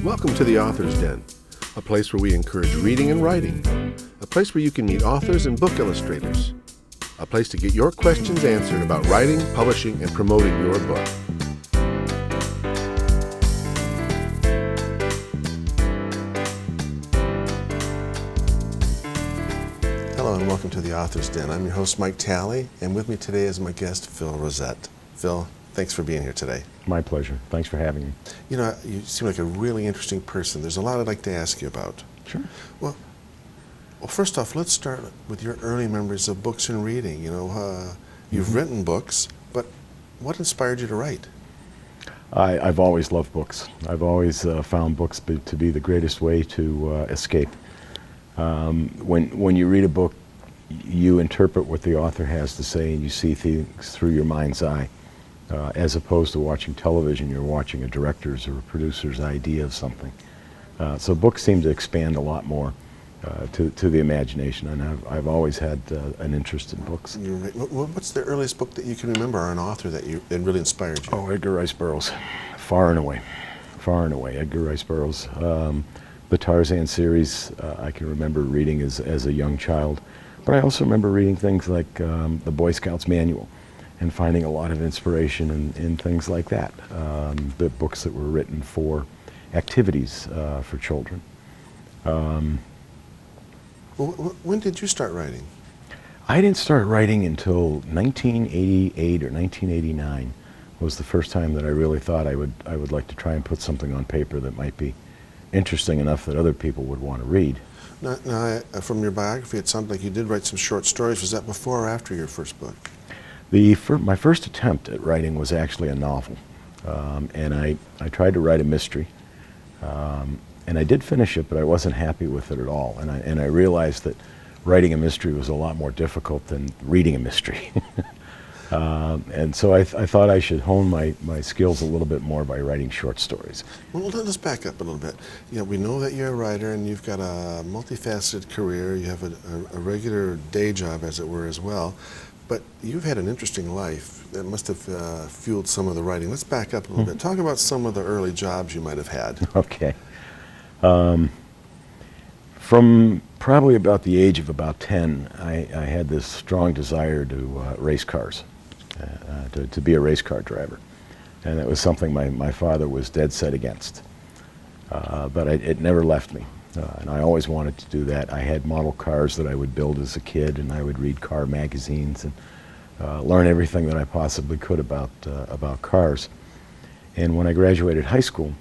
Welcome to the Author's Den, a place where we encourage reading and writing, a place where you can meet authors and book illustrators, a place to get your questions answered about writing, publishing, and promoting your book. Hello and welcome to the Author's Den. I'm your host, Mike Talley, and with me today is my guest, Phil Rosette. Phil, thanks for being here today. My pleasure. Thanks for having me. You know, you seem like a really interesting person. There's a lot I'd like to ask you about. Sure. Well, first off, let's start with your early memories of books and reading. You know, you've written books, but what inspired you to write? I've always loved books. I've always found books to be the greatest way to escape. When you read a book, you interpret what the author has to say and you see things through your mind's eye. As opposed to watching television, you're watching a director's or a producer's idea of something. So books seem to expand a lot more to the imagination, and I've always had an interest in books. What's the earliest book that you can remember, or an author that really inspired you? Oh, Edgar Rice Burroughs, far and away. Edgar Rice Burroughs. The Tarzan series I can remember reading as a young child, but I also remember reading things like the Boy Scouts Manual, and finding a lot of inspiration in things like that. The books that were written for activities for children. When did you start writing? I didn't start writing until 1988 or 1989 was the first time that I really thought I would like to try and put something on paper that might be interesting enough that other people would want to read. Now, from your biography, it sounded like you did write some short stories. Was that before or after your first book? My first attempt at writing was actually a novel, and I tried to write a mystery, and I did finish it, but I wasn't happy with it at all, and I realized that writing a mystery was a lot more difficult than reading a mystery. And so I thought I should hone my skills a little bit more by writing short stories. Well, let's back up a little bit. You know, we know that you're a writer and you've got a multifaceted career. You have a regular day job, as it were, as well. But you've had an interesting life that must have fueled some of the writing. Let's back up a little bit. Talk about some of the early jobs you might have had. Okay. From probably about the age of about 10, I had this strong desire to race cars, to be a race car driver. And it was something my father was dead set against. But it never left me. And I always wanted to do that. I had model cars that I would build as a kid, and I would read car magazines and learn everything that I possibly could about cars. And when I graduated high school,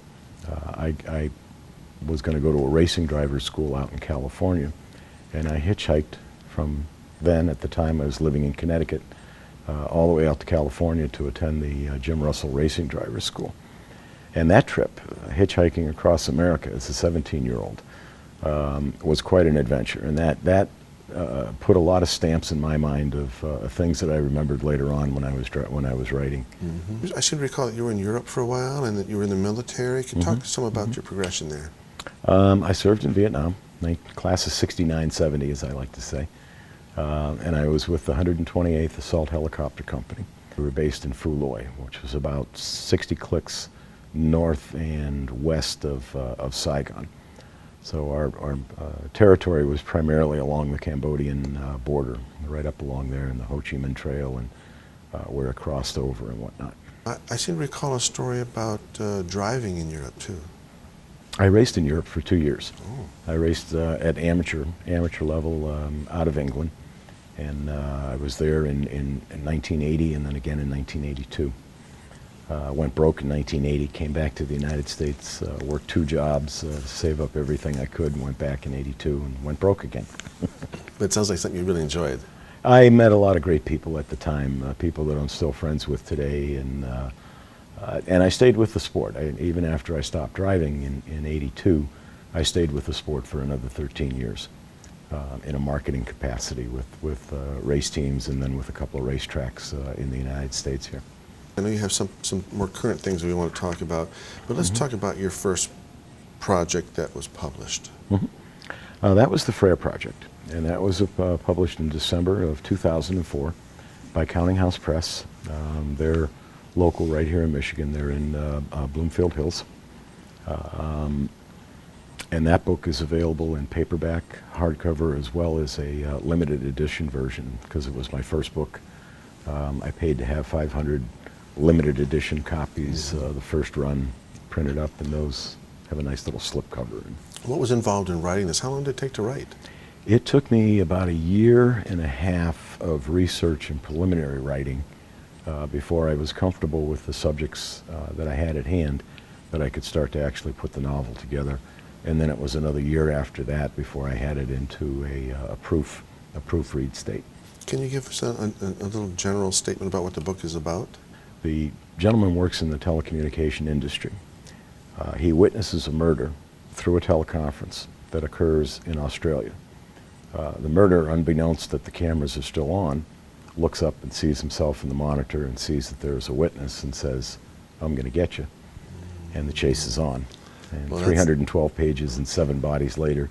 I was going to go to a racing driver's school out in California, and I hitchhiked from then. At the time, I was living in Connecticut, all the way out to California to attend the Jim Russell Racing Driver's School. And that trip, hitchhiking across America as a 17-year-old, was quite an adventure, and that put a lot of stamps in my mind of things that I remembered later on when I was writing. I seem to recall that you were in Europe for a while and that you were in the military. Can you talk to some about your progression there? I served in Vietnam, class of 69-70, as I like to say, and I was with the 128th Assault Helicopter Company. We were based in Phu Loy, which was about 60 clicks north and west of Saigon. So our territory was primarily along the Cambodian border, right up along there in the Ho Chi Minh Trail, and where it crossed over and whatnot. I seem to recall a story about driving in Europe, too. I raced in Europe for 2 years. Oh. I raced at amateur level out of England, and I was there in 1980 and then again in 1982. Went broke in 1980, came back to the United States, worked 2 jobs, save up everything I could, and went back in 82 and went broke again. But it sounds like something you really enjoyed. I met a lot of great people at the time, people that I'm still friends with today, and I stayed with the sport. Even after I stopped driving in 82, I stayed with the sport for another 13 years in a marketing capacity with race teams and then with a couple of racetracks in the United States here. I know you have some more current things we want to talk about, but let's talk about your first project that was published. That was the Frere Project, and that was published in December of 2004 by Counting House Press. They're local right here in Michigan. They're in Bloomfield Hills. And that book is available in paperback, hardcover, as well as a limited edition version, because it was my first book. I paid to have 500 limited edition copies, the first run, printed up, and those have a nice little slipcover. What was involved in writing this? How long did it take to write? It took me about a year and a half of research and preliminary writing before I was comfortable with the subjects that I had at hand, that I could start to actually put the novel together. And then it was another year after that before I had it into a proofread state. Can you give us a little general statement about what the book is about? The gentleman works in the telecommunication industry. He witnesses a murder through a teleconference that occurs in Australia. The murderer, unbeknownst that the cameras are still on, looks up and sees himself in the monitor and sees that there's a witness and says, "I'm going to get you." And the chase is on. And Well, 312 pages and 7 bodies later,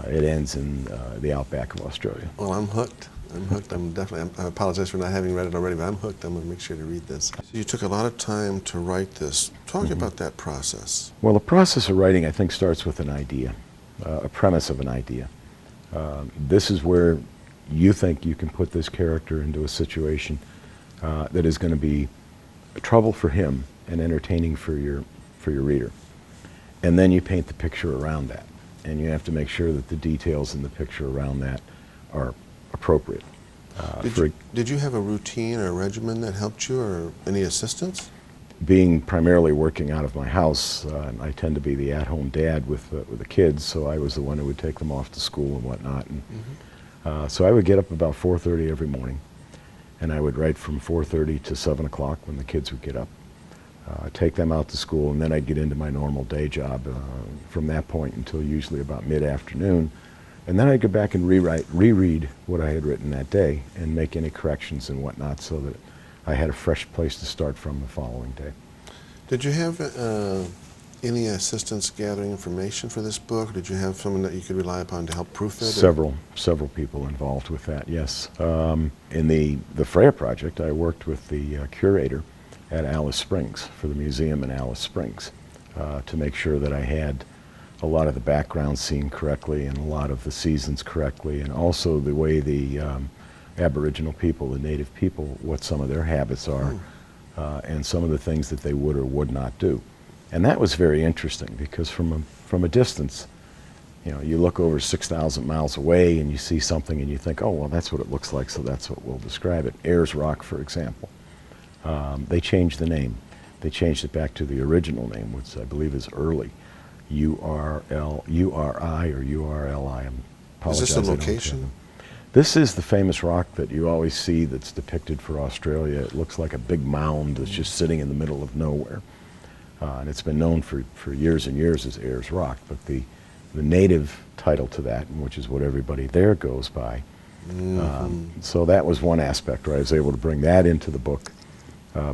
it ends in the outback of Australia. Well, I'm hooked. I'm hooked. I apologize for not having read it already, but I'm hooked. I'm going to make sure to read this. So you took a lot of time to write this. Talk about that process. Well, the process of writing, I think, starts with an idea, a premise of an idea. This is where you think you can put this character into a situation that is going to be trouble for him and entertaining for your reader. And then you paint the picture around that. And you have to make sure that the details in the picture around that are appropriate. Did you have a routine or a regimen that helped you, or any assistance? Being primarily working out of my house, I tend to be the at-home dad with the kids, so I was the one who would take them off to school and whatnot. And, so I would get up about 4:30 every morning, and I would write from 4:30 to 7 o'clock when the kids would get up. Take them out to school, and then I'd get into my normal day job from that point until usually about mid-afternoon. And then I'd go back and reread what I had written that day and make any corrections and whatnot, so that I had a fresh place to start from the following day. Did you have any assistance gathering information for this book? Did you have someone that you could rely upon to help proof it? Several people involved with that, yes. In the Freya project, I worked with the curator at Alice Springs, for the museum in Alice Springs, to make sure that I had a lot of the background seen correctly and a lot of the seasons correctly, and also the way the Aboriginal people, the native people, what some of their habits are, and some of the things that they would or would not do. And that was very interesting, because from a distance, you know, you look over 6,000 miles away and you see something and you think, oh, well, that's what it looks like, so that's what we'll describe it. Ayers Rock, for example. They changed the name. They changed it back to the original name, which I believe is Early. U-R-I or U-R-L-I. I apologize. Is this a location? This is the famous rock that you always see that's depicted for Australia. It looks like a big mound that's just sitting in the middle of nowhere. And it's been known for years and years as Ayers Rock, but the native title to that, which is what everybody there goes by. So that was one aspect where I was able to bring that into the book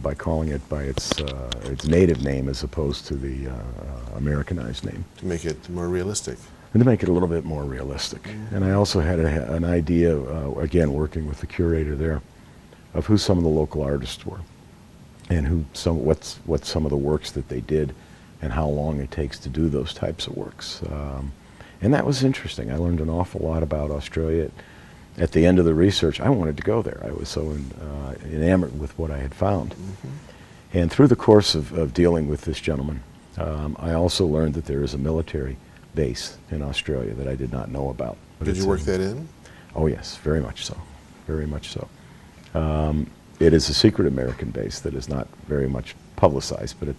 by calling it by its native name as opposed to the Americanized name. To make it more realistic. And to make it a little bit more realistic. And I also had an idea, again, working with the curator there, of who some of the local artists were, and what some of the works that they did, and how long it takes to do those types of works. And that was interesting. I learned an awful lot about Australia. At the end of the research, I wanted to go there. I was so enamored with what I had found. And through the course of dealing with this gentleman, I also learned that there is a military base in Australia that I did not know about. Did you work that in? Oh yes, very much so, very much so. It is a secret American base that is not very much publicized, but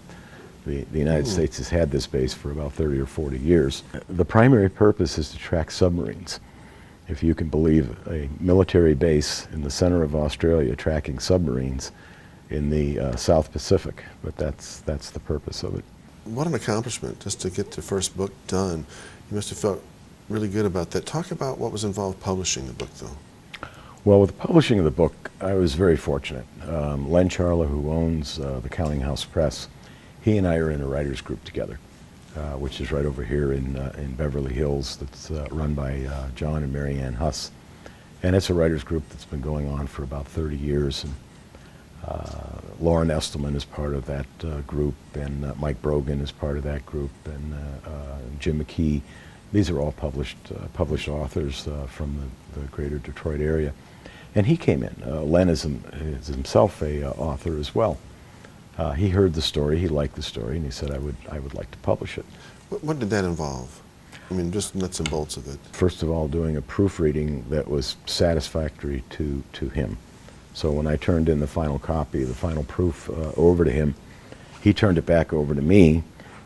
the United States has had this base for about 30 or 40 years. The primary purpose is to track submarines. If you can believe, a military base in the center of Australia tracking submarines in the South Pacific, but that's the purpose of it. What an accomplishment, just to get the first book done. You must have felt really good about that. Talk about what was involved publishing the book, though. Well, with the publishing of the book, I was very fortunate. Len Charla, who owns the Counting House Press, he and I are in a writers group together, which is right over here in Beverly Hills, that's run by John and Mary Ann Huss. And it's a writers group that's been going on for about 30 years. And Lauren Estelman is part of that group, and Mike Brogan is part of that group, and Jim McKee. These are all published authors from the greater Detroit area. And he came in. Len is himself a author as well. He heard the story, he liked the story, and he said, I would like to publish it. What did that involve? I mean, just nuts and bolts of it. First of all, doing a proofreading that was satisfactory to him. So when I turned in the final copy, the final proof over to him, he turned it back over to me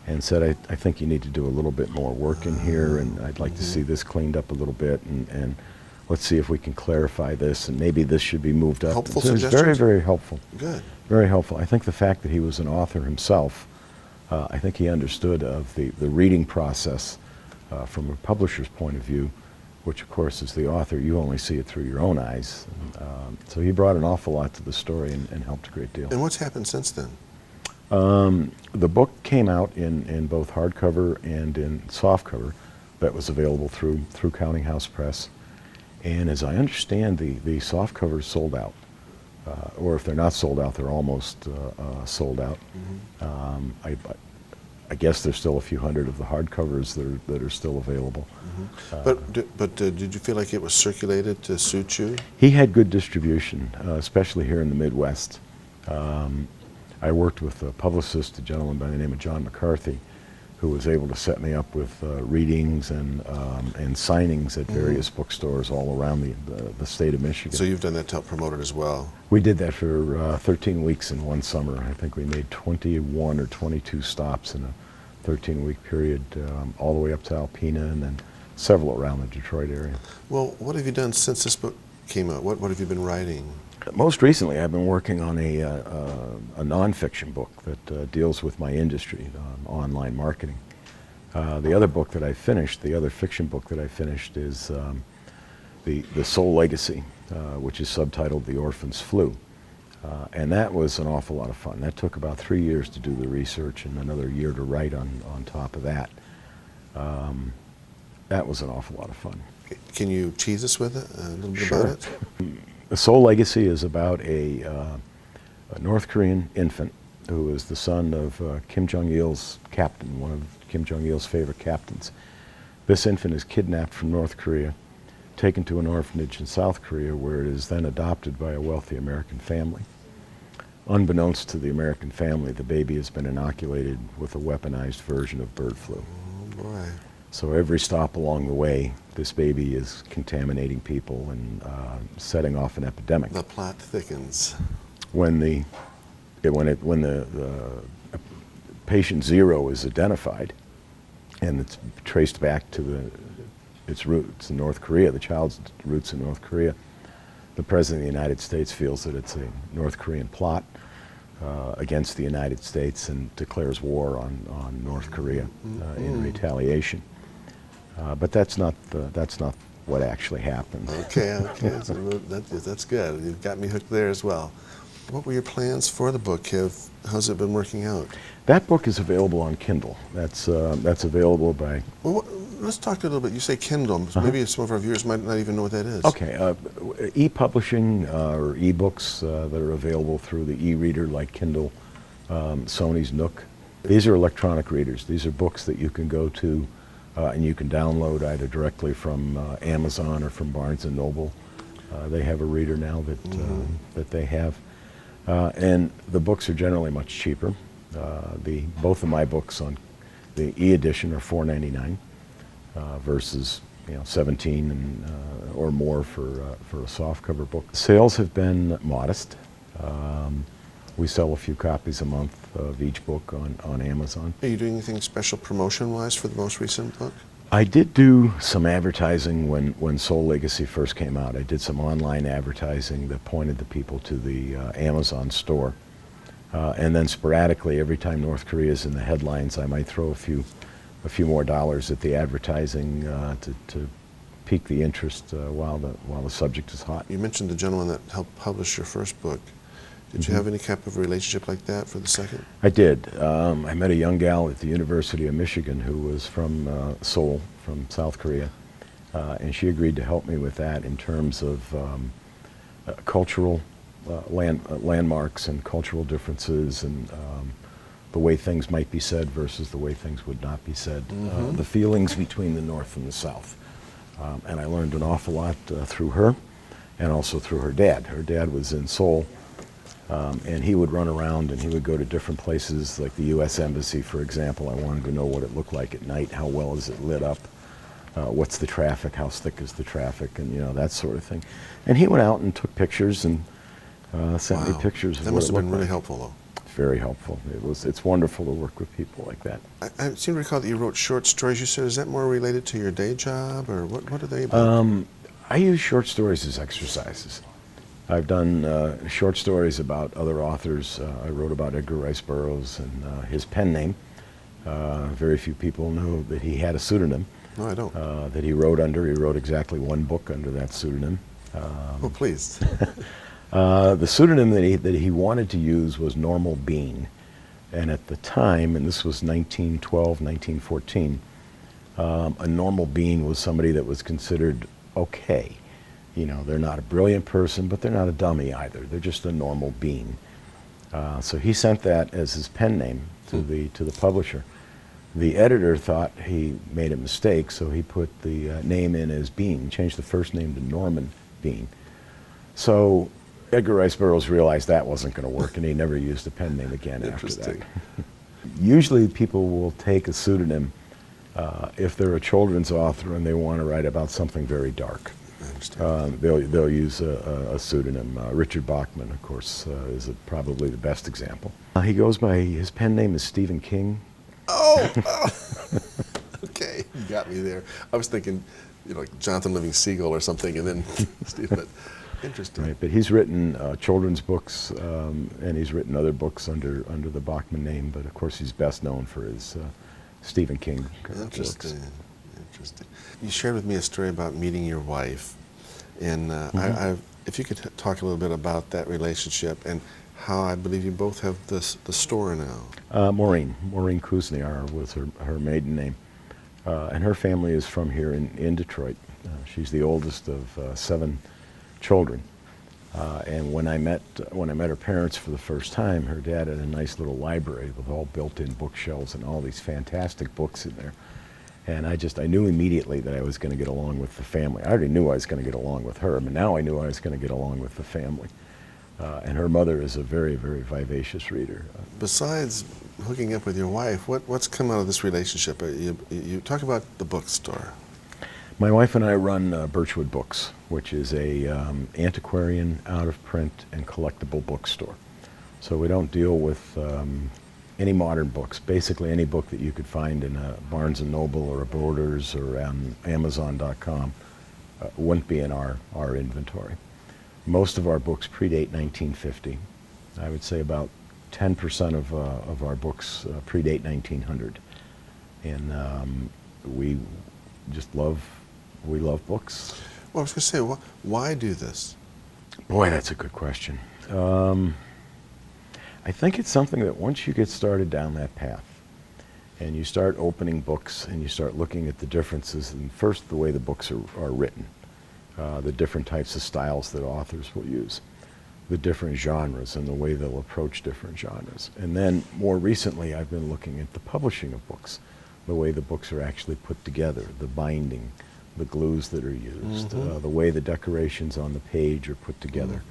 and said, I think you need to do a little bit more work in here, and I'd like to see this cleaned up a little bit, and let's see if we can clarify this, and maybe this should be moved up. Helpful so it was suggestions? very, very helpful. Good. Very helpful. I think the fact that he was an author himself, I think he understood of the reading process from a publisher's point of view, which of course is the author, you only see it through your own eyes. So he brought an awful lot to the story and helped a great deal. And what's happened since then? The book came out in both hardcover and in softcover. That was available through Counting House Press. And as I understand, the softcovers sold out. Or if they're not sold out, they're almost sold out. I guess there's still a few hundred of the hardcovers that are still available. But did you feel like it was circulated to suit you? He had good distribution, especially here in the Midwest. I worked with a publicist, a gentleman by the name of John McCarthy, who was able to set me up with readings and signings at various bookstores all around the state of Michigan. So you've done that to help promote it as well? We did that for 13 weeks in one summer. I think we made 21 or 22 stops in a 13-week period, all the way up to Alpena, and then several around the Detroit area. Well, what have you done since this book came out? What have you been writing? Most recently, I've been working on a nonfiction book that deals with my industry, online marketing. The other book that I finished, the other fiction book that I finished, is the Soul Legacy, which is subtitled The Orphan's Flu. And that was an awful lot of fun. That took about 3 years to do the research and another year to write on top of that. That was an awful lot of fun. Can you tease us with it, a little bit Sure. about it? The Soul Legacy is about a North Korean infant who is the son of Kim Jong-il's captain, one of Kim Jong-il's favorite captains. This infant is kidnapped from North Korea, taken to an orphanage in South Korea, where it is then adopted by a wealthy American family. Unbeknownst to the American family, the baby has been inoculated with a weaponized version of bird flu. Oh, boy. So every stop along the way, this baby is contaminating people and setting off an epidemic. The plot thickens. When the patient zero is identified and it's traced back to its roots in North Korea, the child's roots in North Korea, the President of the United States feels that it's a North Korean plot against the United States and declares war on North Korea in retaliation. But that's not what actually happened. Okay. So that's good. You've got me hooked there as well. What were your plans for the book? How's it been working out? That book is available on Kindle. That's available by... Well, let's talk a little bit. You say Kindle. Maybe some of our viewers might not even know what that is. Okay. E-publishing or e-books that are available through the e-reader like Kindle, Sony's Nook. These are electronic readers. These are books that you can go to and you can download either directly from Amazon or from Barnes & Noble. They have a reader now that they have. And the books are generally much cheaper. Both of my books on the e-edition are $4.99 versus $17 or more for a softcover book. Sales have been modest. We sell a few copies a month of each book on Amazon. Are you doing anything special promotion-wise for the most recent book? I did do some advertising when Soul Legacy first came out. I did some online advertising that pointed the people to the Amazon store. And then sporadically, every time North Korea is in the headlines, I might throw a few more dollars at the advertising to pique the interest while the subject is hot. You mentioned the gentleman that helped publish your first book. Did you have any type of relationship like that for the second? I did. I met a young gal at the University of Michigan who was from Seoul, from South Korea, and she agreed to help me with that in terms of cultural landmarks and cultural differences and the way things might be said versus the way things would not be said, the feelings between the North and the South. And I learned an awful lot through her and also through her dad. Her dad was in Seoul, and he would run around and he would go to different places like the U.S. Embassy, for example. I wanted to know what it looked like at night, how well is it lit up, what's the traffic, how thick is the traffic, and that sort of thing. And he went out and took pictures and sent me pictures of That what must it have been looked really like. helpful, though. Very helpful. It's wonderful to work with people like that. I seem to recall that you wrote short stories. You said, is that more related to your day job, or what are they about? I use short stories as exercises. I've done short stories about other authors. I wrote about Edgar Rice Burroughs and his pen name. Very few people know that he had a pseudonym. No, I don't. That he wrote under. He wrote exactly one book under that pseudonym. Oh, please. The pseudonym that he wanted to use was Normal Bean. And at the time, and this was 1912, 1914, a normal bean was somebody that was considered okay. They're not a brilliant person, but they're not a dummy either. They're just a normal bean. So he sent that as his pen name to the publisher. The editor thought he made a mistake, so he put the name in as Bean, changed the first name to Norman Bean. So Edgar Rice Burroughs realized that wasn't going to work, and he never used a pen name again after that. Usually people will take a pseudonym if they're a children's author and they want to write about something very dark. I understand. They'll use a pseudonym. Richard Bachman, of course, is probably the best example. He goes by, his pen name is Stephen King. Oh! Okay, you got me there. I was thinking, like Jonathan Living Seagull or something, and then Steve, but interesting. Right, but he's written children's books, and he's written other books under the Bachman name, but of course he's best known for his Stephen King Interesting. works. Interesting. You shared with me a story about meeting your wife, and if you could talk a little bit about that relationship and how I believe you both have the store now. Maureen Kuzniar was her maiden name, and her family is from here in Detroit. She's the oldest of 7 children, and when I met her parents for the first time, her dad had a nice little library with all built-in bookshelves and all these fantastic books in there. And I knew immediately that I was going to get along with the family. I already knew I was going to get along with her, but now I knew I was going to get along with the family. And her mother is a very, very vivacious reader. Besides hooking up with your wife, what's come out of this relationship? You talk about the bookstore. My wife and I run Birchwood Books, which is a antiquarian, out-of-print, and collectible bookstore. So we don't deal with any modern books. Basically any book that you could find in a Barnes & Noble or a Borders or on Amazon.com wouldn't be in our inventory. Most of our books predate 1950. I would say about 10% of our books predate 1900. And we love books. Well, I was going to say, why do this? Boy, that's a good question. I think it's something that once you get started down that path and you start opening books and you start looking at the differences, and first the way the books are written, the different types of styles that authors will use, the different genres and the way they'll approach different genres. And then more recently I've been looking at the publishing of books, the way the books are actually put together, the binding, the glues that are used, the way the decorations on the page are put together,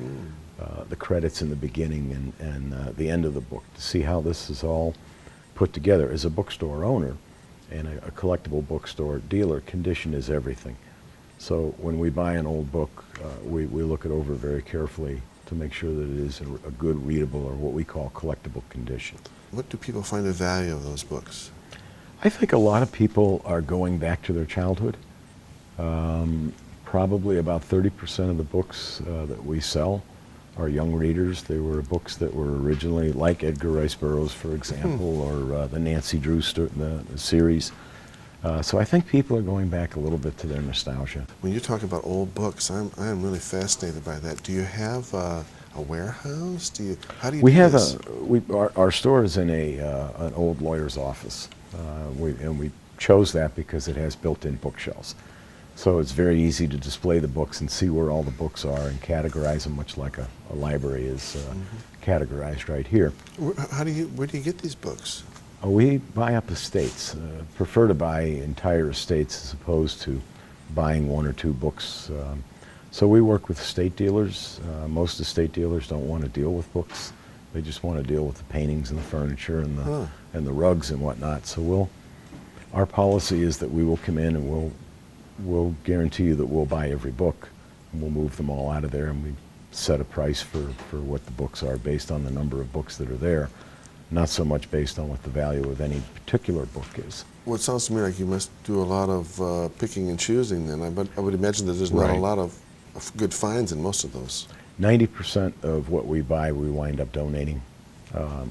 the credits in the beginning and the end of the book, to see how this is all put together. As a bookstore owner and a collectible bookstore dealer, condition is everything. So when we buy an old book, we look it over very carefully to make sure that it is a good readable or what we call collectible condition. What do people find the value of those books? I think a lot of people are going back to their childhood. Probably about 30% of the books that we sell are young readers. They were books that were originally like Edgar Rice Burroughs, for example, or the Nancy Drew the series. So I think people are going back a little bit to their nostalgia. When you talk about old books, I am really fascinated by that. Do you have a warehouse? How do you We do have this? our store is in an old lawyer's office, and we chose that because it has built-in bookshelves. So it's very easy to display the books and see where all the books are and categorize them, much like a library is categorized right here. Where do you get these books? We buy up estates. Prefer to buy entire estates as opposed to buying one or two books. So we work with estate dealers. Most estate dealers don't want to deal with books. They just want to deal with the paintings and the furniture and the rugs and whatnot. So our policy is that we will come in and we'll guarantee you that we'll buy every book. And we'll move them all out of there, and we set a price for what the books are based on the number of books that are there, not so much based on what the value of any particular book is. Well, it sounds to me like you must do a lot of picking and choosing then. I would imagine that there's not a lot of good finds in most of those. 90% of what we buy we wind up donating,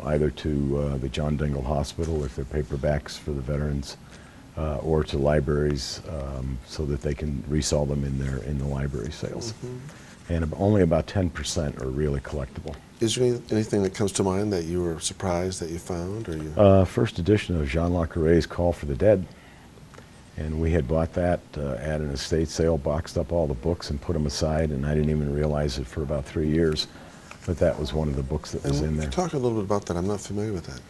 either to the John Dingell Hospital if they're paperbacks for the veterans, or to libraries so that they can resell them in the library sales. And only about 10% are really collectible. Is there anything that comes to mind that you were surprised that you found? Or first edition of Jean Le Carré's Call for the Dead. And we had bought that at an estate sale, boxed up all the books and put them aside, and I didn't even realize it for about 3 years that was one of the books that was in there. Talk a little bit about that. I'm not familiar with that.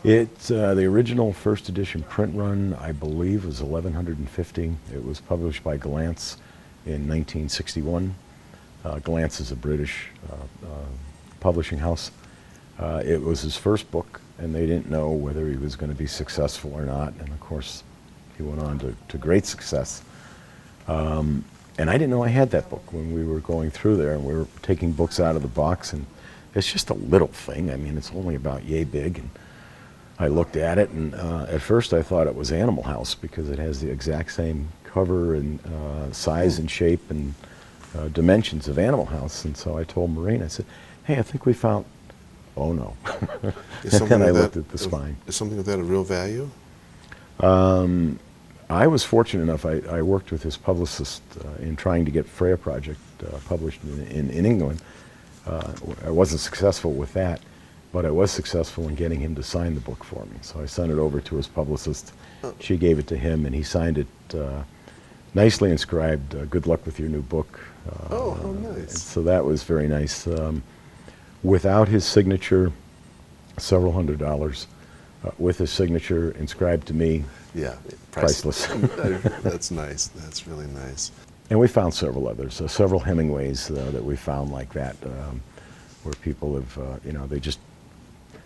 It's the original first edition print run, I believe, was 1150. It was published by Glance in 1961. Glance is a British publishing house. It was his first book, and they didn't know whether he was going to be successful or not. And of course, he went on to great success. And I didn't know I had that book when we were going through there, and we were taking books out of the box, and it's just a little thing. I mean, it's only about yay big. And I looked at it, and at first I thought it was Animal House because it has the exact same cover and size and shape and dimensions of Animal House. And so I told Maureen, I said, hey, I think we found, oh no. And then I looked at the spine. Is something of that a real value? I was fortunate enough, I worked with his publicist in trying to get Freya Project published in England. I wasn't successful with that, but I was successful in getting him to sign the book for me. So I sent it over to his publicist. She gave it to him, and he signed it nicely inscribed, good luck with your new book. Oh, how nice. So that was very nice. Without his signature, several $100s. With his signature inscribed to me, yeah, priceless. That's nice. That's really nice. And we found several others, several Hemingways that we found like that, where people have,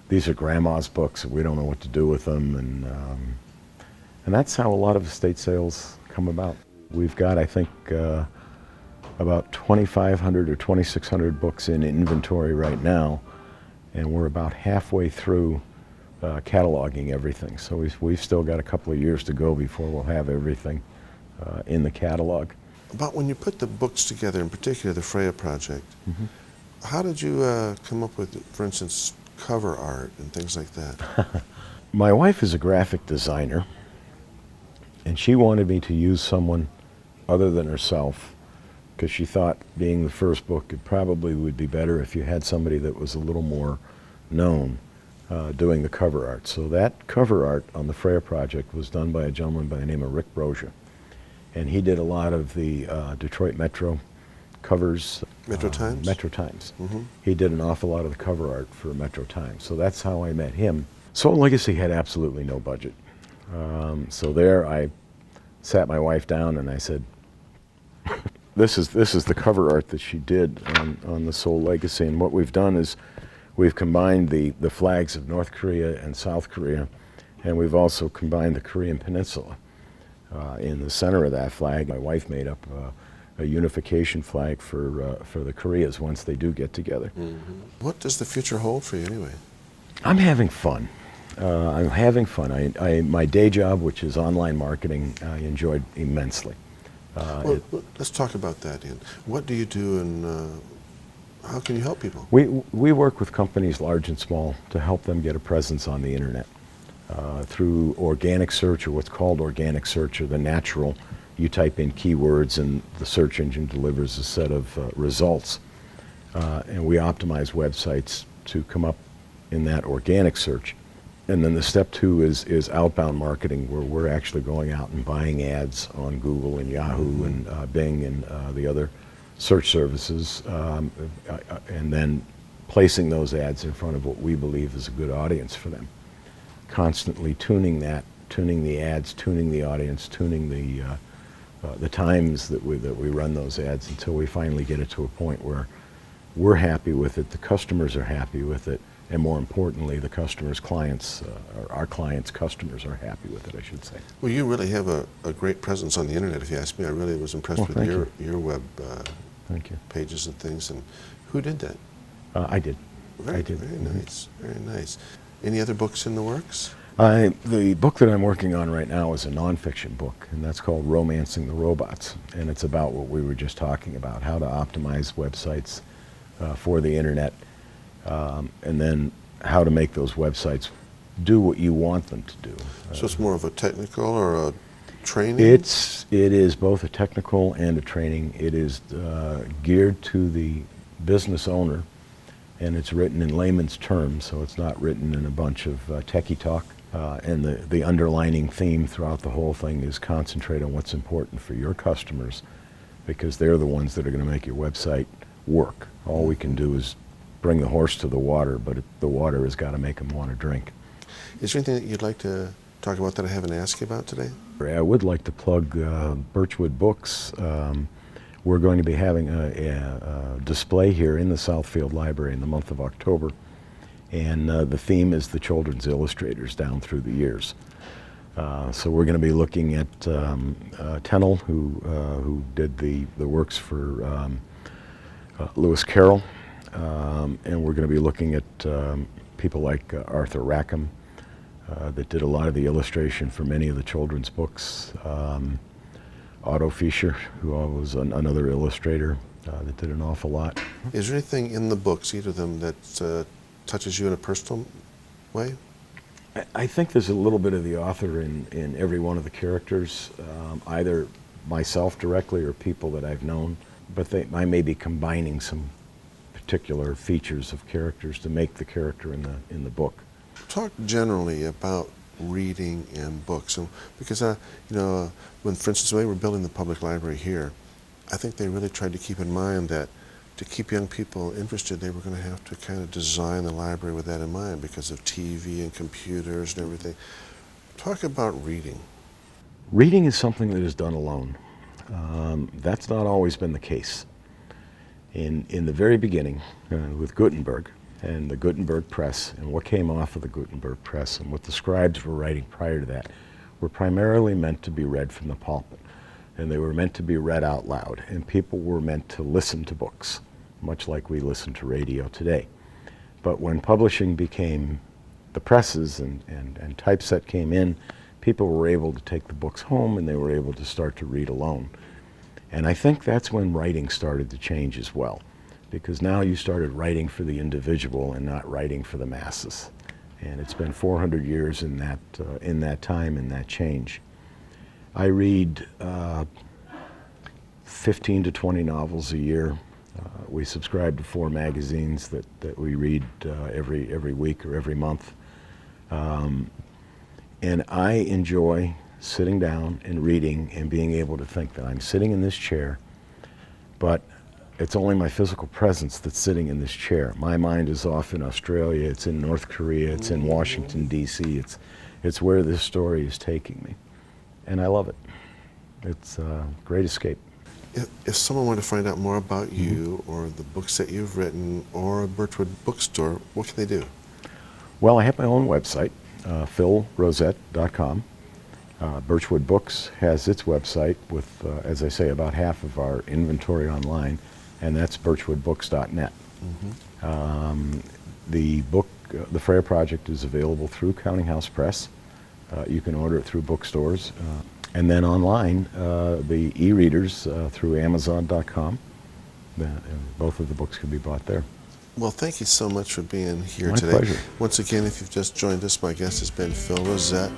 these are grandma's books, and we don't know what to do with them, and that's how a lot of estate sales come about. We've got, I think, about 2,500 or 2,600 books in inventory right now, and we're about halfway through cataloging everything. So we've still got a couple of years to go before we'll have everything in the catalog. About when you put the books together, in particular the Freya Project, how did you come up with, for instance, cover art and things like that? My wife is a graphic designer, and she wanted me to use someone other than herself because she thought, being the first book, it probably would be better if you had somebody that was a little more known doing the cover art. So that cover art on the Freya Project was done by a gentleman by the name of Rick Brosia. And he did a lot of the Detroit Metro covers. Metro Times? Metro Times. He did an awful lot of the cover art for Metro Times. So that's how I met him. Soul Legacy had absolutely no budget. So there I sat my wife down and I said, this is the cover art that she did on the Soul Legacy. And what we've done is we've combined the flags of North Korea and South Korea, and we've also combined the Korean Peninsula. In the center of that flag, my wife made up a unification flag for the Koreas once they do get together. What does the future hold for you anyway? I'm having fun. My day job, which is online marketing, I enjoyed immensely. Well, let's talk about that, Ian. What do you do, and how can you help people? We work with companies large and small to help them get a presence on the internet through organic search, or what's called organic search, or the natural. You type in keywords and the search engine delivers a set of results. And we optimize websites to come up in that organic search. And then the step 2 is outbound marketing, where we're actually going out and buying ads on Google and Yahoo and Bing and the other search services, and then placing those ads in front of what we believe is a good audience for them. Constantly tuning the ads, tuning the audience, tuning the times that we run those ads until we finally get it to a point where we're happy with it, the customers are happy with it, and more importantly, the customers' clients, or our clients' customers are happy with it, I should say. Well, you really have a great presence on the internet, if you ask me. I really was impressed with your web Thank you. pages and things. And who did that? I did. Very nice, very nice. Any other books in the works? The book that I'm working on right now is a nonfiction book, and that's called Romancing the Robots. And it's about what we were just talking about, how to optimize websites for the internet, and then how to make those websites do what you want them to do. So it's more of a technical or a training? It is both a technical and a training. It is geared to the business owner, and it's written in layman's terms, so it's not written in a bunch of techie talk. And the underlining theme throughout the whole thing is concentrate on what's important for your customers, because they're the ones that are going to make your website work. All we can do is bring the horse to the water, but the water has got to make them want to drink. Is there anything that you'd like to talk about that I haven't asked you about today? I would like to plug Birchwood Books. We're going to be having a display here in the Southfield Library in the month of October, and the theme is the children's illustrators down through the years. So we're going to be looking at Tennell, who did the works for Lewis Carroll, and we're going to be looking at people like Arthur Rackham, that did a lot of the illustration for many of the children's books. Otto Fischer, who was another illustrator that did an awful lot. Is there anything in the books, either of them, that touches you in a personal way? I think there's a little bit of the author in every one of the characters, either myself directly or people that I've known, but I may be combining some particular features of characters to make the character in the book. Talk generally about reading and books, and because when, for instance, when we were building the public library here, I think they really tried to keep in mind that to keep young people interested, they were going to have to kind of design the library with that in mind because of TV and computers and everything. Talk about reading. Reading is something that is done alone. That's not always been the case. In the very beginning, with Gutenberg and the Gutenberg Press, and what came off of the Gutenberg Press and what the scribes were writing prior to that, were primarily meant to be read from the pulpit. And they were meant to be read out loud, and people were meant to listen to books, much like we listen to radio today. But when publishing became the presses and typeset came in, people were able to take the books home and they were able to start to read alone. And I think that's when writing started to change as well, because now you started writing for the individual and not writing for the masses. And it's been 400 years in that time, in that change. I read 15 to 20 novels a year. We subscribe to 4 magazines that we read every week or every month. And I enjoy sitting down and reading and being able to think that I'm sitting in this chair, but it's only my physical presence that's sitting in this chair. My mind is off in Australia, it's in North Korea, it's in Washington, D.C. It's where this story is taking me. And I love it. It's a great escape. If someone wanted to find out more about you or the books that you've written or a Birchwood bookstore, what can they do? Well, I have my own website, philrosette.com. Birchwood Books has its website with, as I say, about half of our inventory online, and that's birchwoodbooks.net. The book, The Freya Project, is available through Counting House Press. You can order it through bookstores. And then online, the e-readers through Amazon.com. Both of the books can be bought there. Well, thank you so much for being here My today. pleasure. Once again, if you've just joined us, my guest has been Phil Rosette.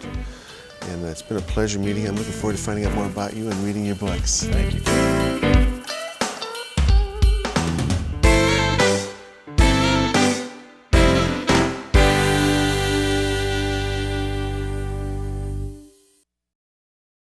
And it's been a pleasure meeting you. I'm looking forward to finding out more about you and reading your books. Thank you.